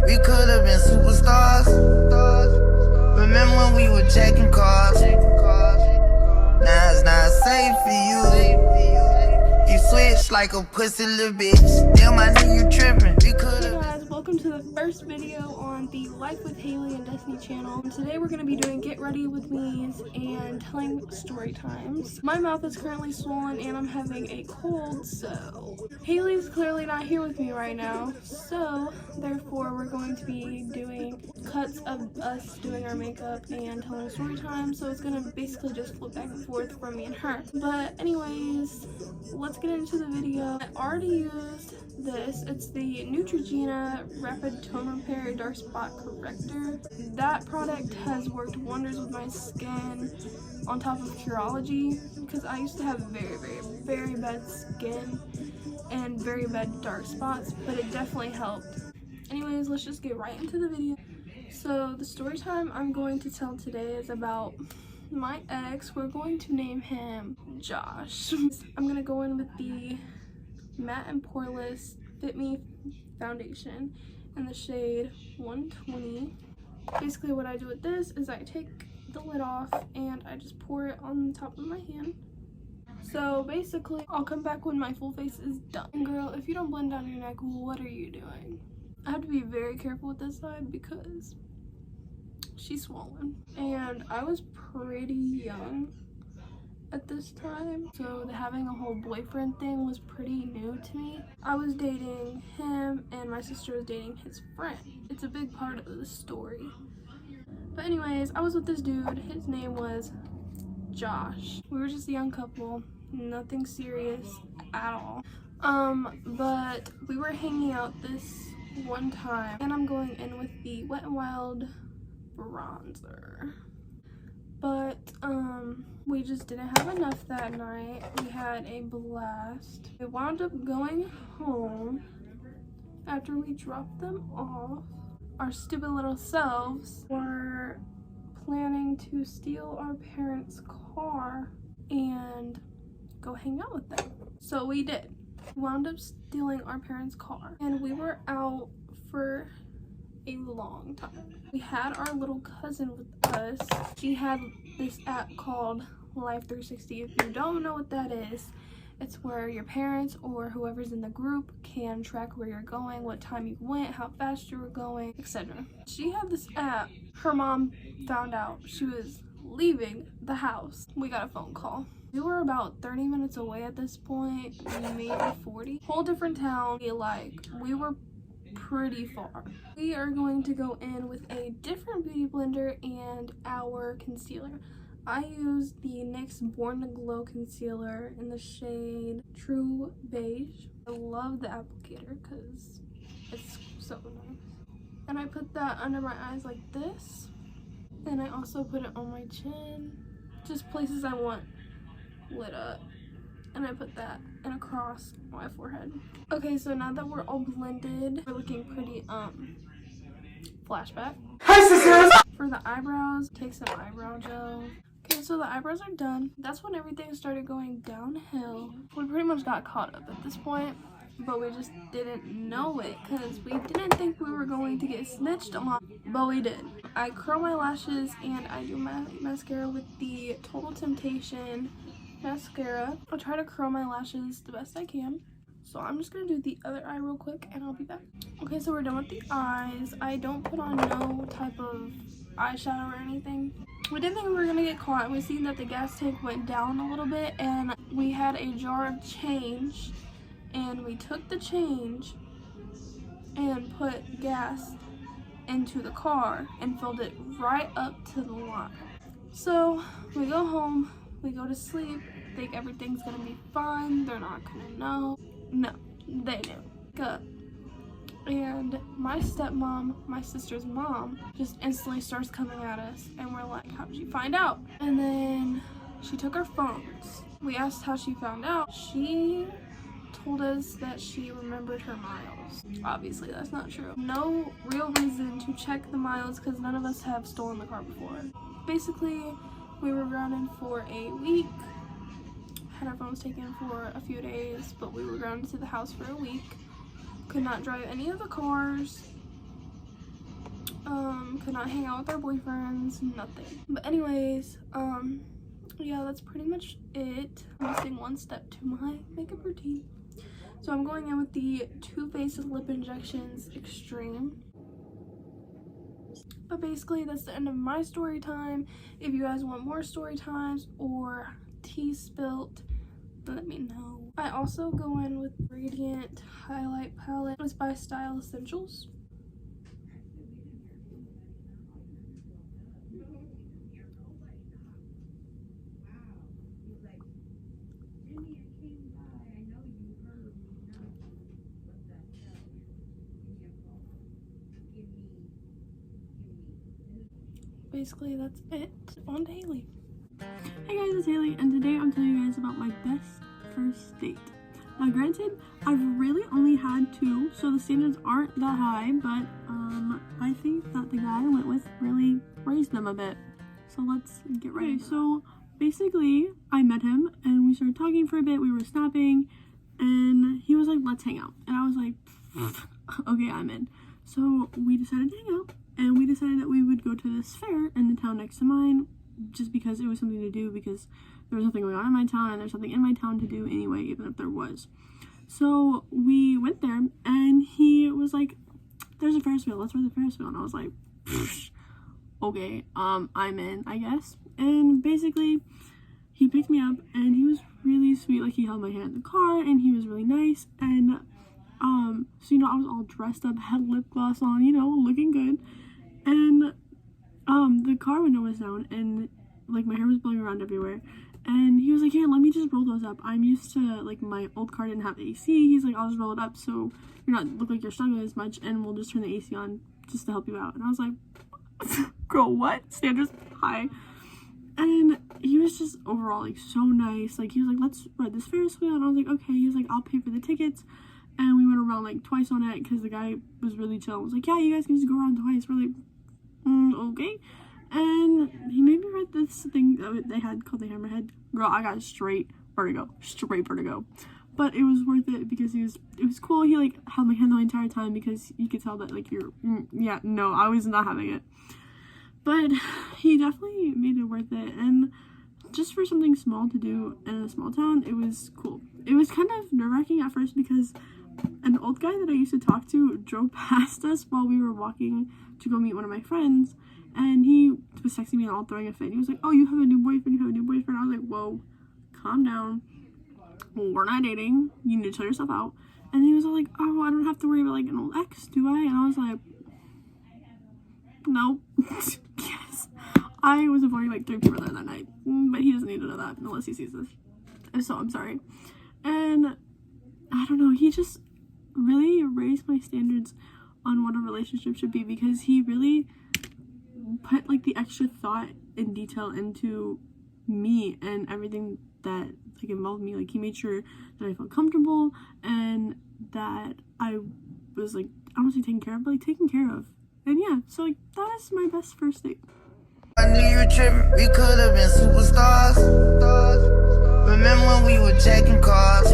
We could have been superstars. Remember when we were checking cars? Now it's not safe for you. You switch like a pussy little bitch. Damn, I knew you tripping. We could Hey have. guys, welcome to the first video on the Life with Haley and Destiny channel. And today we're going to be doing get ready with me's and telling story times. My mouth is currently swollen and I'm having a cold, so Haley's clearly not here with me right now. So therefore we're going to be doing cuts of us doing our makeup and telling story time. So it's going to basically just flip back and forth from me and her. But anyways, let's get into the video. I already used this. It's the Neutrogena Rapid Tone Repair Dark Spot Corrector. That product has worked wonders with my skin on top of Curology because I used to have very bad skin and very bad dark spots, but it definitely helped. Anyways, let's just get right into the video. So the story time I'm going to tell today is about my ex. We're going to name him Josh. I'm going to go in with the Matte and Poreless Fit Me foundation in the shade 120. Basically what I do with this is I take the lid off and I just pour it on the top of my hand. So basically I'll come back when my full face is done. And girl, if you don't blend down your neck, what are you doing? I have to be very careful with this side because she's swollen. And I was pretty young at this time, so having a whole boyfriend thing was pretty new to me. I was dating him and my sister was dating his friend. It's a big part of the story. But anyways, I was with this dude. His name was Josh. We were just a young couple, nothing serious at all. But we were hanging out this one time and I'm going in with the Wet n Wild bronzer. But we just didn't have enough that night. We had a blast. We wound up going home after we dropped them off. Our stupid little selves were planning to steal our parents' car and go hang out with them. So we did. We wound up stealing our parents' car and we were out for a long time. We had our little cousin with us. She had this app called Life 360. If you don't know what that is, it's where your parents or whoever's in the group can track where you're going, what time you went, how fast you were going, etc. She had this app. Her mom found out she was leaving the house. We got a phone call. We were about 30 minutes away at this point, maybe 40. Whole different town. We were pretty far. We are going to go in with a different beauty blender and our concealer. I used the NYX Born to Glow concealer in the shade True Beige. I love the applicator because it's so nice. And I put that under my eyes like this. And I also put it on my chin, just places I want lit up. And I put that in across my forehead. Okay, so now that we're all blended, we're looking pretty flashback. Hi sisters! For the eyebrows, take some eyebrow gel. Okay, so the eyebrows are done. That's when everything started going downhill. We pretty much got caught up at this point, but we just didn't know it because we didn't think we were going to get snitched on, but we did. I curl my lashes and I do my mascara with the Total Temptation mascara. I'll try to curl my lashes the best I can. So I'm just gonna do the other eye real quick and I'll be back. Okay, so we're done with the eyes. I don't put on no type of eyeshadow or anything. We didn't think we were gonna get caught. We seen that the gas tank went down a little bit and we had a jar of change and we took the change and put gas into the car and filled it right up to the line. So we go home, we go to sleep, think everything's gonna be fine, they're not gonna know. No, they knew. Good. And my stepmom, my sister's mom, just instantly starts coming at us and we're like, how did you find out? And then she took our phones. We asked how she found out. She told us that she remembered her miles. Obviously that's not true. No real reason to check the miles because none of us have stolen the car before. Basically, we were grounded for a week. Had our phones taken for a few days, but we were grounded to the house for a week. Could not drive any of the cars. could not hang out with our boyfriends, nothing. But anyways, yeah, that's pretty much it. I'm missing one step to my makeup routine. So I'm going in with the Too Faced Lip Injections Extreme. But basically, that's the end of my story time. If you guys want more story times or tea spilt, let me know. I also go in with Radiant Highlight Palette. It's by Style Essentials. Basically, that's it. On to Haley. Hey guys, it's Haley, and today I'm telling you guys about my best first date. Now granted, I've really only had 2, so the standards aren't that high, but I think that the guy I went with really raised them a bit. So let's get ready. So basically, I met him, and we started talking for a bit, we were snapping, and he was like, let's hang out. And I was like, okay, I'm in. So we decided to hang out, and we decided that we would go to this fair in the town next to mine, just because it was something to do, because there was nothing going on in my town, and there's something in my town to do anyway, even if there was. So we went there, and he was like, there's a Ferris wheel, let's ride the Ferris wheel. And I was like, okay, I'm in, I guess. And basically, he picked me up, and he was really sweet. Like, he held my hand in the car, and he was really nice. And so I was all dressed up, had lip gloss on, looking good. And the car window was down, and like my hair was blowing around everywhere. And he was like, here, let me just roll those up. I'm used to, like, my old car didn't have AC. He's like, I'll just roll it up so you're not look like you're struggling as much, and we'll just turn the AC on just to help you out. And I was like, girl, what? Standards high. And he was just overall like so nice. Like, he was like, let's ride this Ferris wheel. And I was like, okay. He was like, I'll pay for the tickets. And we went around like twice on it because the guy was really chill. I was like, yeah, you guys can just go around twice. We're like, okay. And he made me ride this thing that they had called the Hammerhead. Girl, I got straight vertigo. But it was worth it because it was cool. He like held my hand the entire time because you could tell that like yeah, no, I was not having it. But he definitely made it worth it. And just for something small to do in a small town, it was cool. It was kind of nerve-wracking at first because an old guy that I used to talk to drove past us while we were walking to go meet one of my friends, and he was texting me and all throwing a fit. He was like, oh, you have a new boyfriend, I was like, whoa, calm down, we're not dating, you need to chill yourself out. And he was all like, oh, I don't have to worry about like an old ex, do I? And I was like, no. Yes, I was avoiding like 3 people there that night, but he doesn't need to know that unless he sees this, so I'm sorry. And I don't know, he just really raised my standards on what a relationship should be, because he really put like the extra thought and detail into me and everything that like involved me. Like, he made sure that I felt comfortable and that I was like, I don't want to say taken care of, but like taken care of. And yeah, so like that was my best first date. I knew you were tripping, we could have been superstars. Remember when we were checking cars?